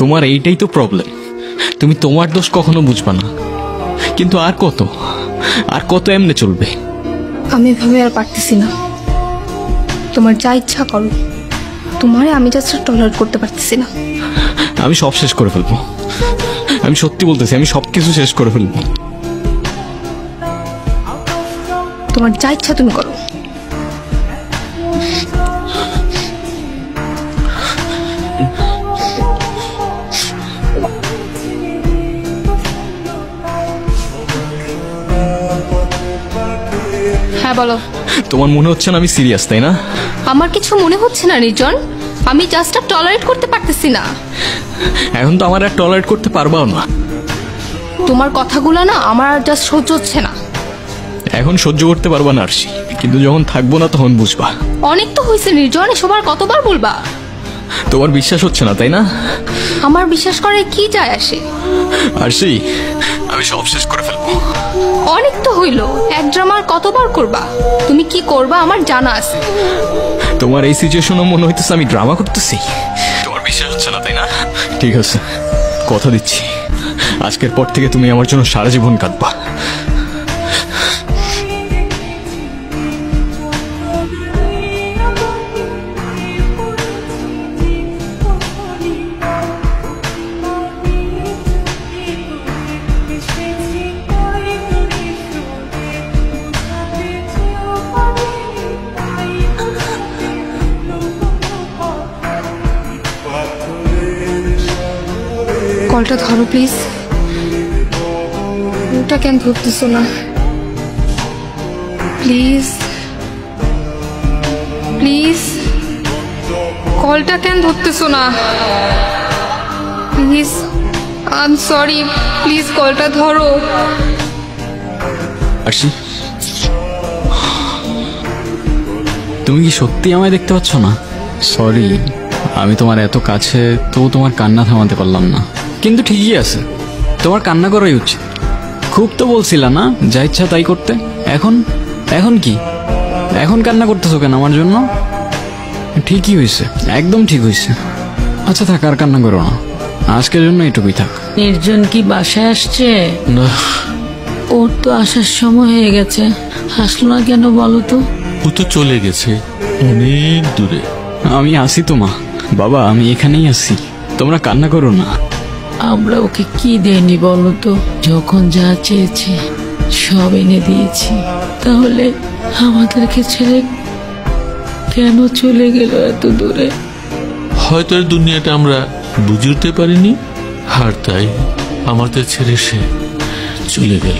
তোমার এইটাই তো প্রবলেম, তুমি তোমার দোষ কখনো বুঝবা না। কিন্তু আর কত এমনে চলবে? আমি এভাবে আর পারতেছি না। তোমার যা ইচ্ছা করো, তোমারে আমি জাস্ট টলারেট করতে পারতেছি না। আমি সব শেষ করে ফেলবো, আমি সত্যি বলতেছি, আমি সবকিছু শেষ করে ফেলবো। তোমার যা ইচ্ছা তুমি করো। হ্যাঁ বলো। তোমার মনে হচ্ছে না আমি সিরিয়াস, তাই না? আমার কিছু মনে হচ্ছে না নির্জন, আমি জাস্ট টলারেট করতে পারতেছি না। এখন তো আমার আর টলারেট করতে পারবাও না। তোমার কথাগুলো না আমার আর জাস্ট সহ্য হচ্ছে না। এখন সহ্য করতে পারবা না আরশি, কিন্তু যখন থাকবো না তখন বুঝবা। অনেক তো হয়েছে নির্জন, এসব আর কতবার বলবা? তোমার বিশ্বাস হচ্ছে না, তাই না? আমার বিশ্বাস করে কি যায় আসে? আরশি, আমি সব শেষ করে ফেলবো। অনেক তো হইলো, এক ড্রামা আর কতবার করবা? তুমি কি করবা আমার জানা আছে। তোমার এই সিচুয়েশনও মনে হইতেছে আমি ড্রামা করতেছি। তোমার বিশ্বাস হচ্ছে না, তাই না? ঠিক আছে, কথা দিচ্ছি, আজকের পর থেকে তুমি আমার জন্য সারা জীবন কাঁদবা। কলটা ধরো প্লিজ। ওটা কেন ধরতেছো না? প্লিজ প্লিজ, কলটা কেন ধরতেছো না? Please, I am sorry, please কলটা ধরো। আরশি, তুমি কি সত্যি আমায় দেখতে পাচ্ছ না? সরি, আমি তোমার এত কাছে তবু তোমার কান্না থামাতে পারলাম না। কিন্তু ঠিকই আছে, তোমার কান্না করাই উচিত। খুব তো বলছিলা না যা ইচ্ছা তাই করতে, এখন কি? এখন কান্না করতেছো কেন আমার জন্য? ঠিকই হয়েছে, একদম ঠিক হয়েছে। আচ্ছা থাক, আর কান্না করো না, আজকের জন্য এটুকুই থাক। নির্জন কি বাসায় আসছে? না, ওর তো আসার সময় হয়ে গেছে, আসলো না কেন বলো তো? ও তো চলে গেছে অনেক দূরে। আমি আসি তো মা, বাবা আমি এখানেই আসি, তোমরা কান্না করো না। আমরা ওকে কি দেয়নি বলো তো? যখন যা চেয়েছে সব এনে দিয়েছি, তাহলে আমাদেরকে ছেড়ে কেন চলে গেল এত দূরে? হয়তো এই দুনিয়াটা আমরা বুঝে উঠতে পারিনি, আর তাই আমাদের ছেড়ে সে চলে গেল।